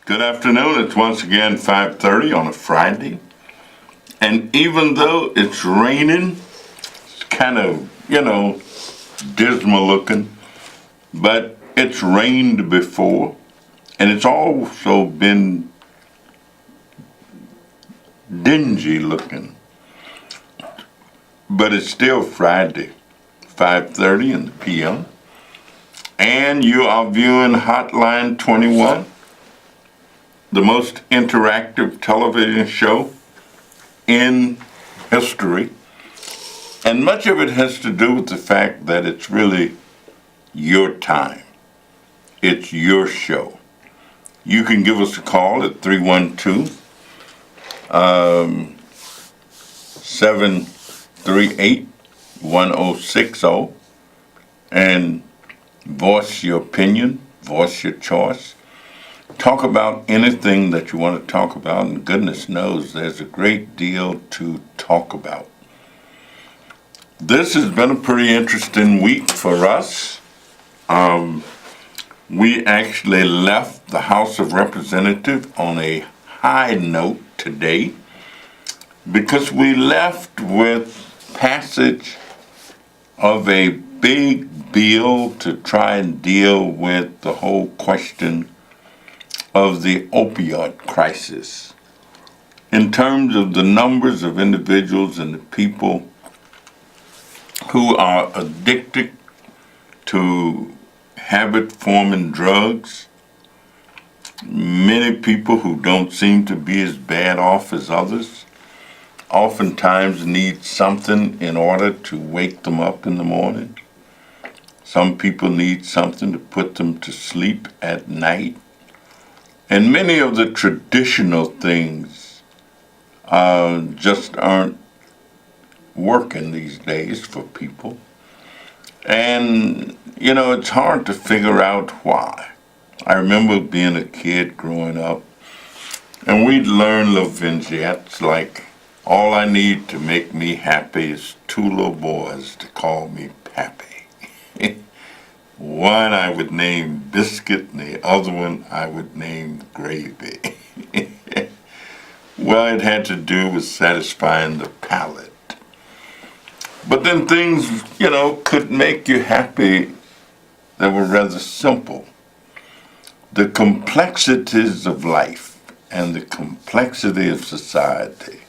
Good afternoon. It's once again 5:30 on a Friday. And even though it's raining, it's kind of, dismal looking, but it's rained before, and it's also been dingy looking. But it's still Friday, 5:30 in the p.m. And you are viewing Hotline 21, the most interactive television show in history. And much of it has to do with the fact that it's really your time. It's your show. You can give us a call at 312-738-1060 and voice your opinion, voice your choice. Talk about anything that you want to talk about, and goodness knows there's a great deal to talk about. This has been a pretty interesting week for us. We actually left the House of Representatives on a high note today because we left with passage of a big bill to try and deal with the whole question of the opioid crisis. In terms of the numbers of individuals and the people who are addicted to habit-forming drugs, many people who don't seem to be as bad off as others, oftentimes need something in order to wake them up in the morning. Some people need something to put them to sleep at night. And many of the traditional things just aren't working these days for people. And, it's hard to figure out why. I remember being a kid growing up, and we'd learn little vignettes like, all I need to make me happy is two little boys to call me Pappy. One I would name Biscuit, and the other one I would name Gravy. Well, it had to do with satisfying the palate. But then things, could make you happy that were rather simple. The complexities of life and the complexity of society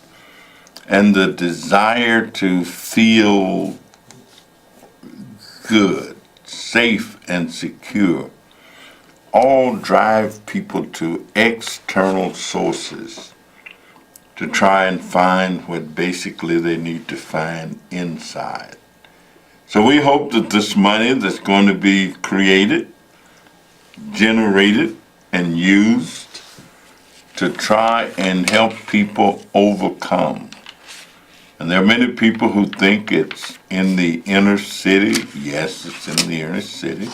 and the desire to feel good, safe and secure, all drive people to external sources to try and find what basically they need to find inside. So we hope that this money that's going to be created, generated, and used to try and help people overcome. And there are many people who think it's in the inner city. Yes, it's in the inner city.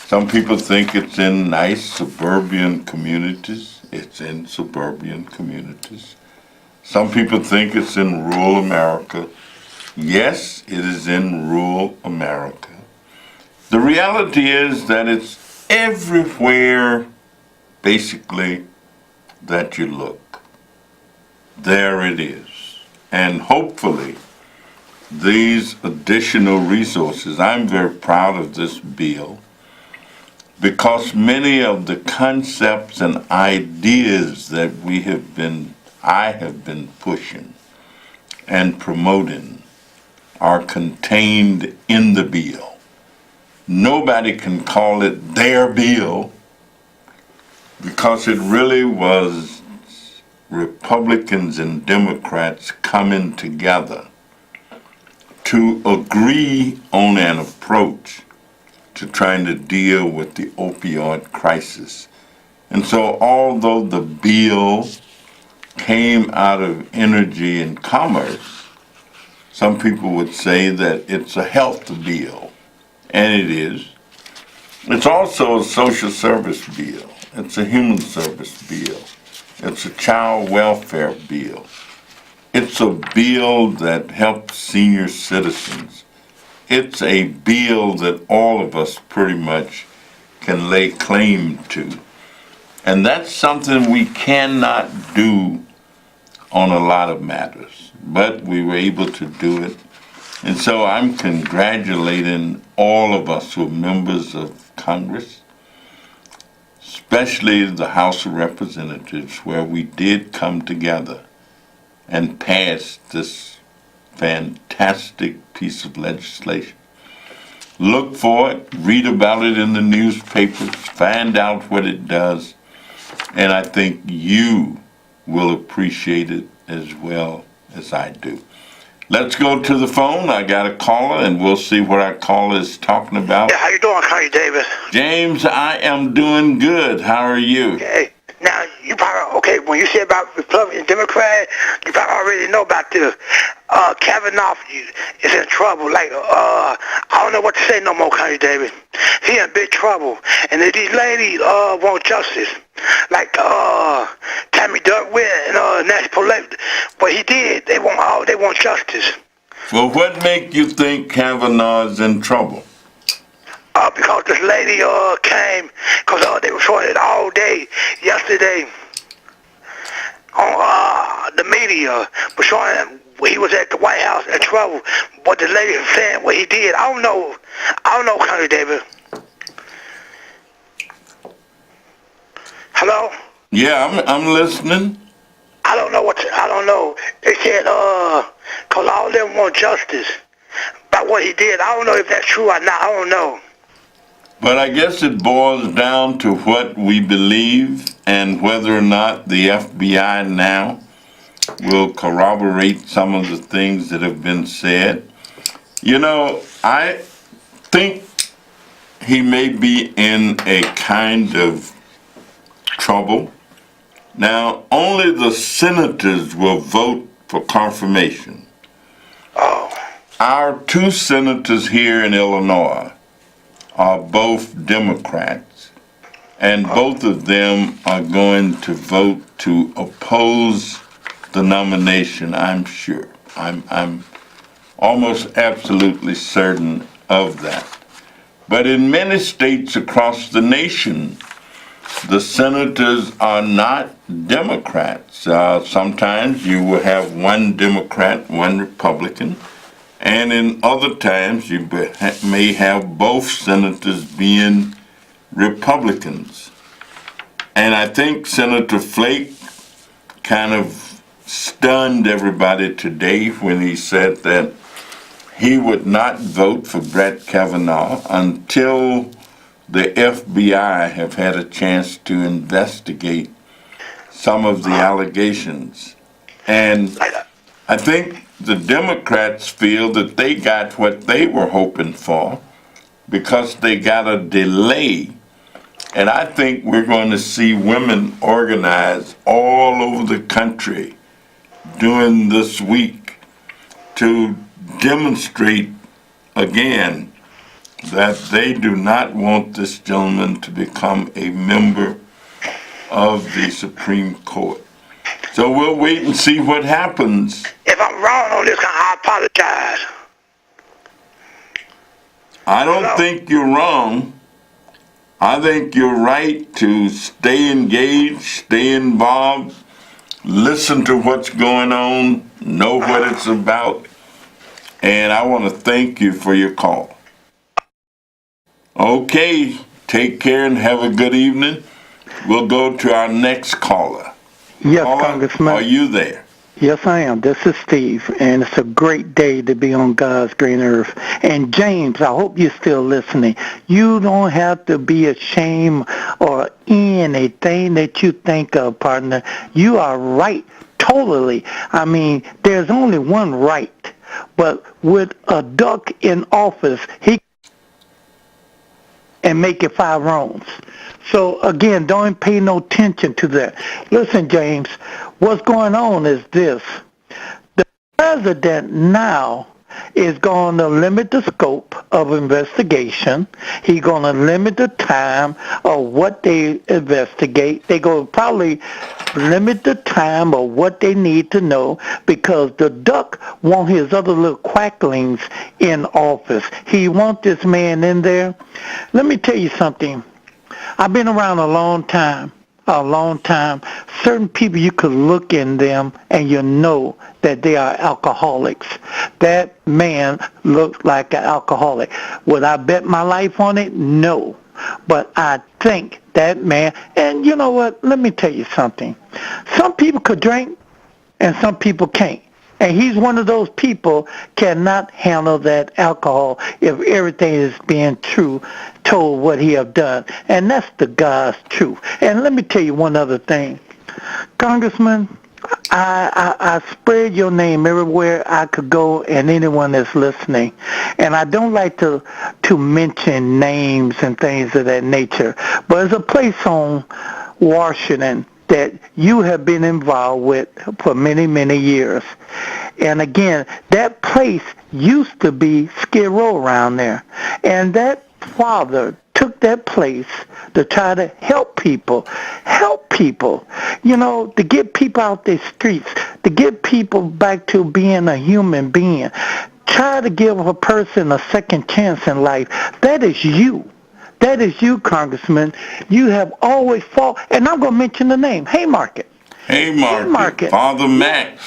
Some people think it's in nice suburban communities. It's in suburban communities. Some people think it's in rural America. Yes, it is in rural America. The reality is that it's everywhere, basically, that you look. There it is. And hopefully, these additional resources, I'm very proud of this bill because many of the concepts and ideas that I have been pushing and promoting are contained in the bill. Nobody can call it their bill because it really was Republicans and Democrats coming together to agree on an approach to trying to deal with the opioid crisis. And so although the bill came out of energy and commerce, some people would say that it's a health bill, and it is. It's also a social service bill. It's a human service bill. It's a child welfare bill. It's a bill that helps senior citizens. It's a bill that all of us pretty much can lay claim to. And that's something we cannot do on a lot of matters, but we were able to do it. And so I'm congratulating all of us who are members of Congress, especially the House of Representatives, where we did come together and pass this fantastic piece of legislation. Look for it, read about it in the newspapers, find out what it does, and I think you will appreciate it as well as I do. Let's go to the phone. I got a caller, and we'll see what our caller is talking about. Yeah, how you doing, Connie Davis? James, I am doing good. How are you? Okay. Now, you probably, okay, when you say about Republican and Democrat, you probably already know about this. Kavanaugh is in trouble. Like, I don't know what to say no more, Connie Davis. He in big trouble. And if these ladies want justice, like Tammy Duckworth and Nancy Pelosi, what he did, they want justice. Well, what make you think Kavanaugh is in trouble? Because this lady came, because they were showing it all day yesterday on the media, was showing him he was at the White House in trouble. But the lady was saying what he did. I don't know, Connie Davis. Hello? Yeah, I'm listening. I don't know. They said, because all of them want justice about what he did. I don't know if that's true or not. I don't know. But I guess it boils down to what we believe and whether or not the FBI now will corroborate some of the things that have been said. You know, I think he may be in a kind of trouble. Now, only the senators will vote for confirmation. Oh. Our two senators here in Illinois are both Democrats, and both of them are going to vote to oppose the nomination, I'm sure. I'm almost absolutely certain of that. But in many states across the nation, the senators are not Democrats. Sometimes you will have one Democrat, one Republican, and in other times you may have both senators being Republicans. And I think Senator Flake kind of stunned everybody today when he said that he would not vote for Brett Kavanaugh until the FBI have had a chance to investigate some of the allegations. And I think the Democrats feel that they got what they were hoping for because they got a delay. And I think we're going to see women organize all over the country during this week to demonstrate again that they do not want this gentleman to become a member of the Supreme Court. So we'll wait and see what happens. If I'm wrong on this, I apologize. I don't think you're wrong. I think you're right to stay engaged, stay involved, listen to what's going on, know what it's about, and I want to thank you for your call. Okay, take care and have a good evening. We'll go to our next caller. Yes, Caller, Congressman. are you there? Yes, I am. This is Steve, and it's a great day to be on God's green earth. And James, I hope you're still listening. You don't have to be ashamed or anything that you think of, partner. You are right, totally. I mean, there's only one right, but with a duck in office, he and make it 5 wrongs. So again, don't pay no attention to that. Listen, James, what's going on is this. The president now is going to limit the scope of investigation. He's going to limit the time of what they investigate. They're going to probably limit the time of what they need to know because the duck wants his other little quacklings in office. He wants this man in there. Let me tell you something. I've been around a long time. a long time, certain people you could look in them and you know that they are alcoholics. That man looked like an alcoholic. Would I bet my life on it? No. But I think that man, and you know what? Let me tell you something. Some people could drink and some people can't. And he's one of those people cannot handle that alcohol if everything is being true, told what he have done. And that's the God's truth. And let me tell you one other thing. Congressman, I spread your name everywhere I could go and anyone that's listening. And I don't like to mention names and things of that nature. But there's a place on Washington that you have been involved with for many, many years. And again, that place used to be Skid Row around there. And that father took that place to try to help people, you know, to get people out their streets, to get people back to being a human being. Try to give a person a second chance in life. That is you. That is you, Congressman. You have always fought, and I'm going to mention the name, Haymarket. Haymarket, Father Mac.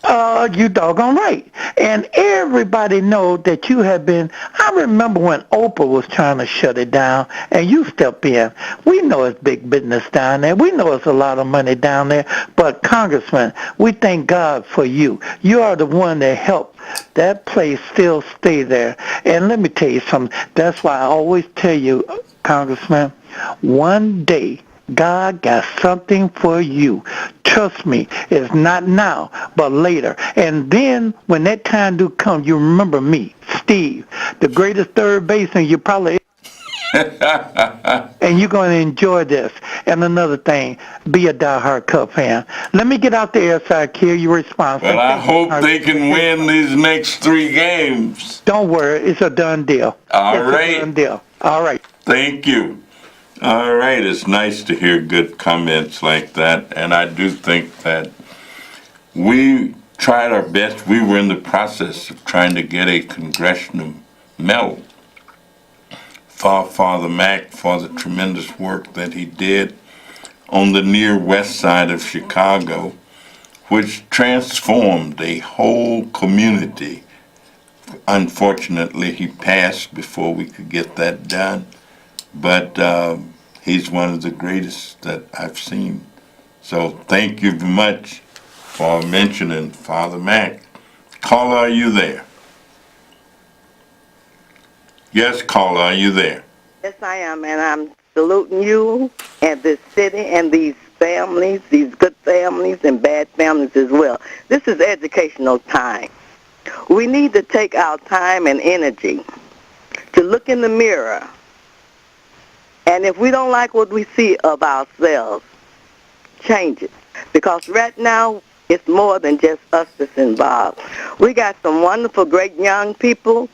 You doggone right. And everybody know that you have been, I remember when Oprah was trying to shut it down, and you stepped in. We know it's big business down there. We know it's a lot of money down there. But, Congressman, we thank God for you. You are the one that helped that place still stay there. And let me tell you something. That's why I always tell you, Congressman, one day God got something for you. Trust me, it's not now, but later. And then when that time do come, you remember me, Steve, the greatest third baseman you probably and you're going to enjoy this. And another thing, be a diehard Cub fan. Let me get out there so I can hear your response. Well, I hope they can win these next 3 games. Don't worry, it's a done deal. All right. It's a done deal. All right. Thank you. All right, it's nice to hear good comments like that, and I do think that we tried our best. We were in the process of trying to get a congressional medal for Father Mac for the tremendous work that he did on the near west side of Chicago, which transformed a whole community. Unfortunately, he passed before we could get that done. But he's one of the greatest that I've seen. So thank you very much for mentioning Father Mac. Caller, are you there? Yes, caller, are you there? Yes, I am, and I'm saluting you and this city and these families, these good families and bad families as well. This is educational time. We need to take our time and energy to look in the mirror. And if we don't like what we see of ourselves, change it. Because right now, it's more than just us that's involved. We got some wonderful, great young people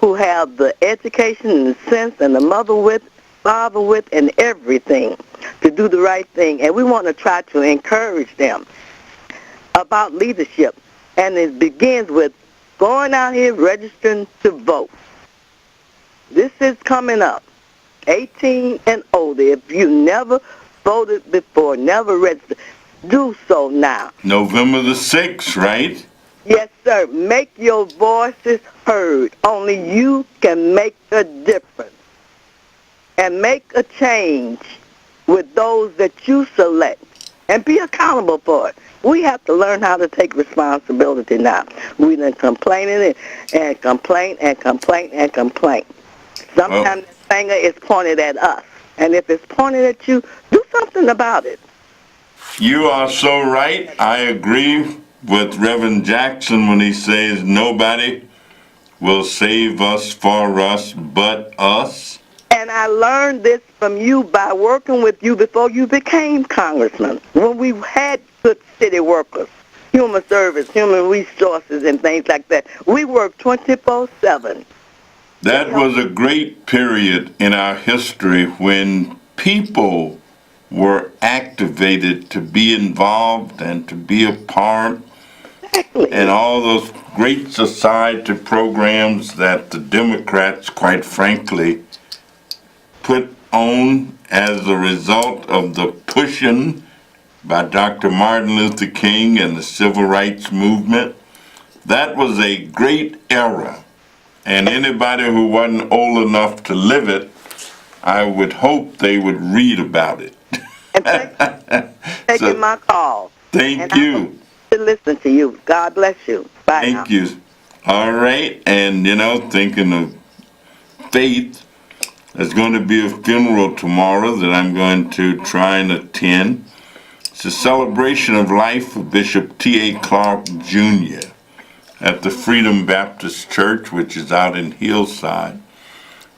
who have the education and the sense and the mother with, father with, and everything to do the right thing. And we want to try to encourage them about leadership. And it begins with going out here registering to vote. This is coming up. 18 and older. If you never voted before, never registered, do so now. November the 6th, right? Yes, sir. Make your voices heard. Only you can make a difference and make a change with those that you select and be accountable for it. We have to learn how to take responsibility now. We've been complaining and complain and complain and complain. Sometimes the finger is pointed at us. And if it's pointed at you, do something about it. You are so right. I agree with Reverend Jackson when he says nobody will save us for us but us. And I learned this from you by working with you before you became congressman. When we had good city workers, human service, human resources, and things like that, we worked 24/7. That was a great period in our history when people were activated to be involved and to be a part. Exactly. And all those great society programs that the Democrats, quite frankly, put on as a result of the pushing by Dr. Martin Luther King and the Civil Rights Movement. That was a great era, and anybody who wasn't old enough to live it, I would hope they would read about it. And taking my call. Thank you. To listen to you. God bless you. Bye Thank you. All right, and thinking of faith, there's going to be a funeral tomorrow that I'm going to try and attend. It's a celebration of life of Bishop T.A. Clark Jr. at the Freedom Baptist Church, which is out in Hillside.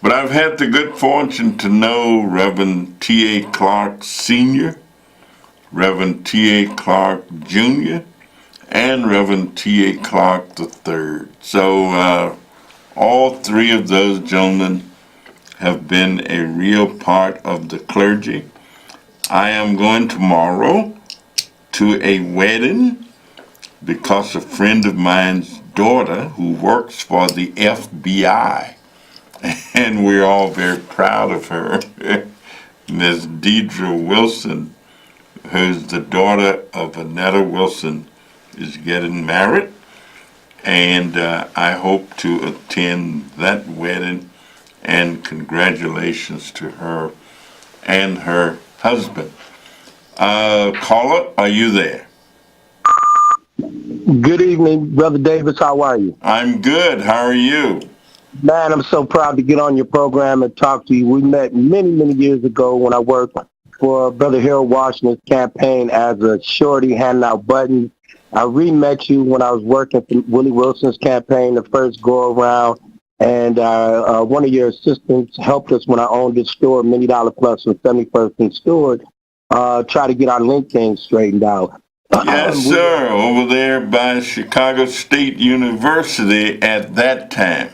But I've had the good fortune to know Reverend T.A. Clark Sr., Reverend T.A. Clark Jr., and Reverend T.A. Clark III. So all three of those gentlemen have been a real part of the clergy. I am going tomorrow to a wedding because a friend of mine's daughter who works for the FBI, and we're all very proud of her, Miss Deidre Wilson, who's the daughter of Annetta Wilson, is getting married, and I hope to attend that wedding, and congratulations to her and her husband. Caller, are you there? Good evening, Brother Davis. How are you? I'm good. How are you? Man, I'm so proud to get on your program and talk to you. We met many, many years ago when I worked for Brother Harold Washington's campaign as a shorty handing out buttons. I re-met you when I was working for Willie Wilson's campaign, the first go-around, and one of your assistants helped us when I owned this store, $Many Plus on 71st and Stewart, try to get our LinkedIn straightened out. Yes, sir, over there by Chicago State University at that time.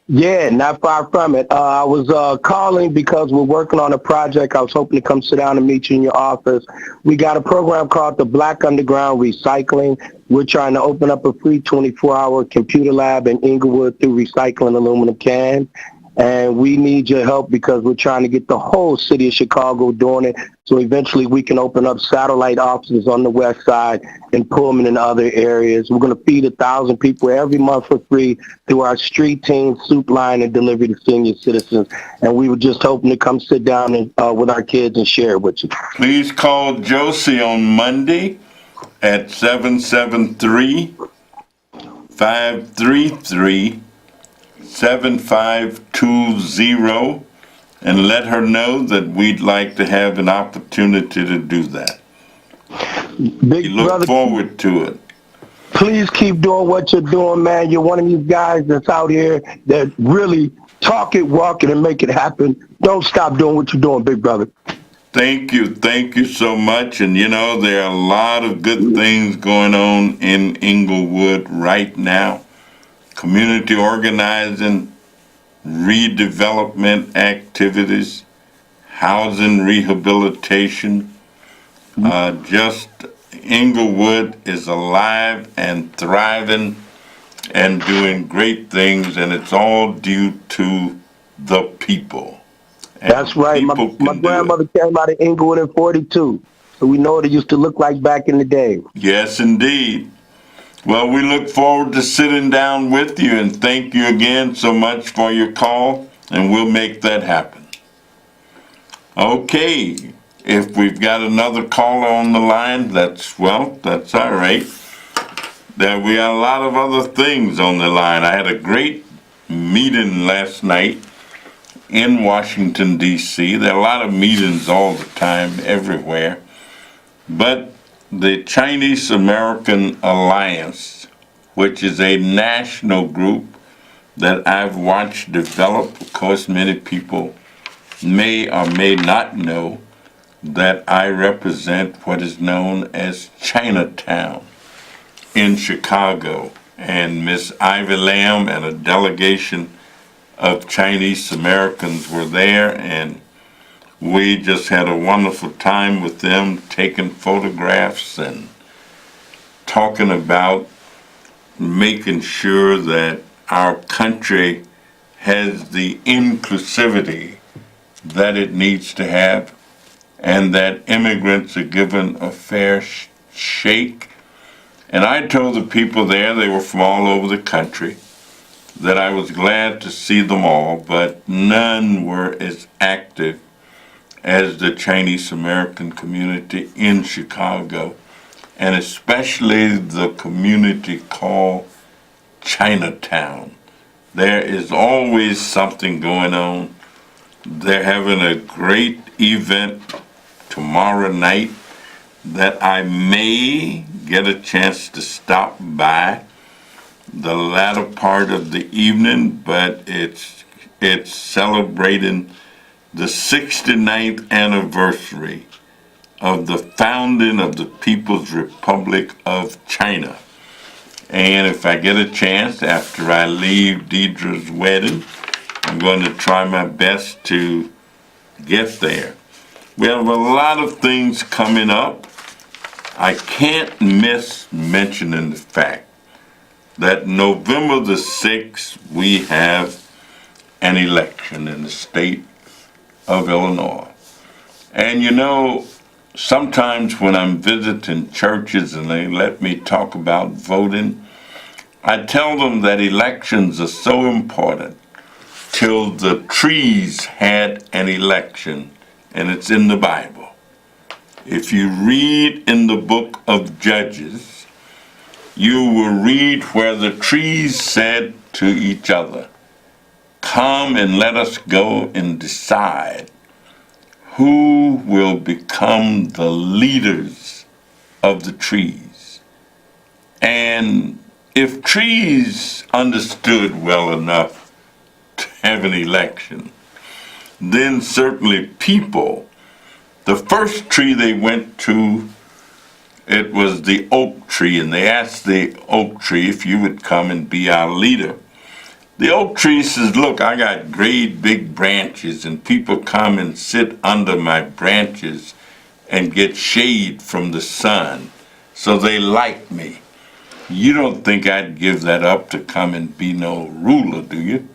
Yeah, not far from it. I was calling because we're working on a project. I was hoping to come sit down and meet you in your office. We got a program called the Black Underground Recycling. We're trying to open up a free 24-hour computer lab in Inglewood through recycling aluminum cans. And we need your help because we're trying to get the whole city of Chicago doing it. So eventually we can open up satellite offices on the west side and Pullman and other areas. We're going to feed 1,000 people every month for free through our street team, soup line, and delivery to senior citizens. And we were just hoping to come sit down and, with our kids and share it with you. Please call Josie on Monday at 773-533-7520 and let her know that we'd like to have an opportunity to do that. We look forward to it. Please keep doing what you're doing, man. You're one of these guys that's out here that really talk it, walk it, and make it happen. Don't stop doing what you're doing, big brother. Thank you so much. And there are a lot of good things going on in Inglewood right now. Community organizing, redevelopment activities, housing rehabilitation. Just Inglewood is alive and thriving and doing great things, and it's all due to the people. And that's right. My grandmother came out of Inglewood in 42, so we know what it used to look like back in the day. Yes, indeed. Well, we look forward to sitting down with you, and thank you again so much for your call, and we'll make that happen. Okay, if we've got another caller on the line, that's all right. There we got a lot of other things on the line. I had a great meeting last night in Washington, D.C. There are a lot of meetings all the time, everywhere. But the Chinese American Alliance, which is a national group that I've watched develop, of course, many people may or may not know that I represent what is known as Chinatown in Chicago. And Miss Ivy Lamb and a delegation of Chinese Americans were there, and we just had a wonderful time with them, taking photographs and talking about making sure that our country has the inclusivity that it needs to have, and that immigrants are given a fair shake. And I told the people there, they were from all over the country, that I was glad to see them all, but none were as active as the Chinese American community in Chicago, and especially the community called Chinatown. There is always something going on. They're having a great event tomorrow night that I may get a chance to stop by the latter part of the evening, but it's celebrating the 69th anniversary of the founding of the People's Republic of China. And if I get a chance after I leave Deidre's wedding, I'm going to try my best to get there. We have a lot of things coming up. I can't miss mentioning the fact that November the 6th, we have an election in the state of Illinois. And you know, sometimes when I'm visiting churches and they let me talk about voting, I tell them that elections are so important till the trees had an election, and it's in the Bible. If you read in the book of Judges, you will read where the trees said to each other, "Come and let us go and decide who will become the leaders of the trees." And if trees understood well enough to have an election, then certainly people, the first tree they went to, it was the oak tree, and they asked the oak tree if you would come and be our leader. The oak tree says, "Look, I got great big branches, and people come and sit under my branches and get shade from the sun, so they like me. You don't think I'd give that up to come and be no ruler, do you?"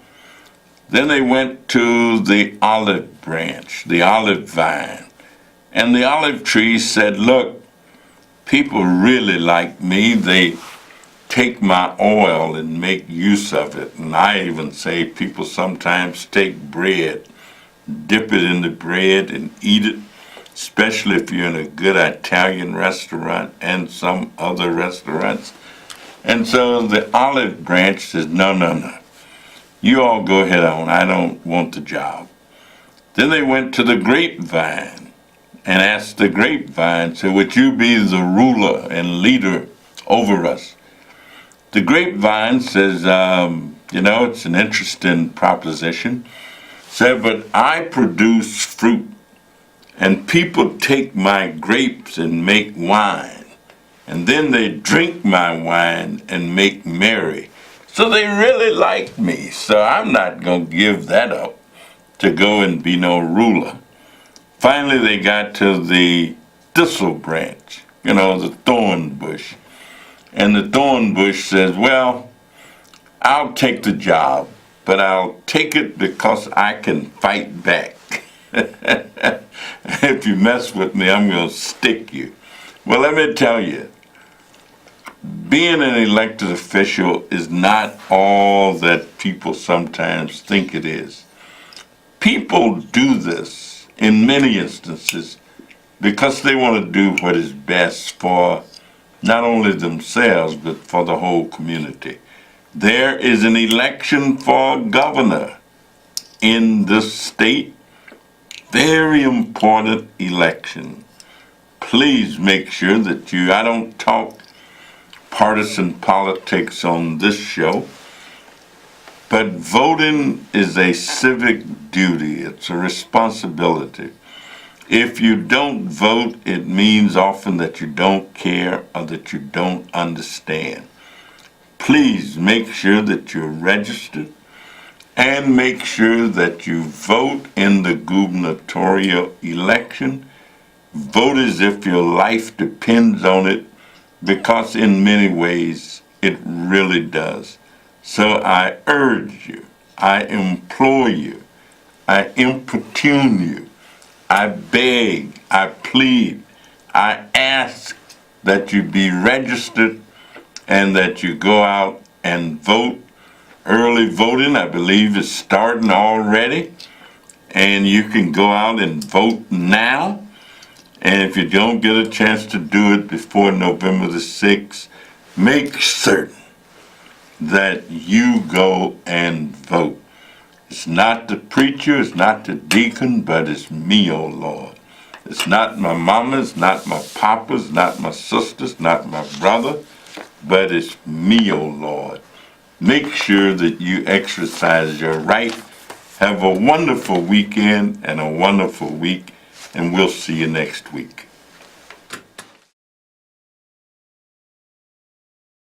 Then they went to the olive branch, the olive vine, and the olive tree said, "Look, people really like me. They take my oil and make use of it." And I even say people sometimes take bread, dip it in the bread and eat it, especially if you're in a good Italian restaurant and some other restaurants. And so the olive branch says, "No, no, no. You all go ahead on. I don't want the job." Then they went to the grapevine and asked the grapevine, so would you be the ruler and leader over us? The grapevine says, it's an interesting proposition. Said, "But I produce fruit, and people take my grapes and make wine, and then they drink my wine and make merry. So they really like me, so I'm not going to give that up to go and be no ruler." Finally, they got to the thistle branch, the thorn bush. And the thorn bush says, "Well, I'll take the job, but I'll take it because I can fight back. If you mess with me, I'm going to stick you." Well, let me tell you, being an elected official is not all that people sometimes think it is. People do this in many instances because they want to do what is best for not only themselves, but for the whole community. There is an election for governor in this state. Very important election. Please make sure that I don't talk partisan politics on this show, but voting is a civic duty. It's a responsibility. If you don't vote, it means often that you don't care or that you don't understand. Please make sure that you're registered and make sure that you vote in the gubernatorial election. Vote as if your life depends on it, because in many ways it really does. So I urge you, I implore you, I importune you, I beg, I plead, I ask that you be registered and that you go out and vote. Early voting, I believe, is starting already, and you can go out and vote now. And if you don't get a chance to do it before November the 6th, make certain that you go and vote. It's not the preacher, it's not the deacon, but it's me, oh Lord. It's not my mama, it's not my papa, it's not my sisters, not my brother, but it's me, oh Lord. Make sure that you exercise your right. Have a wonderful weekend and a wonderful week, and we'll see you next week.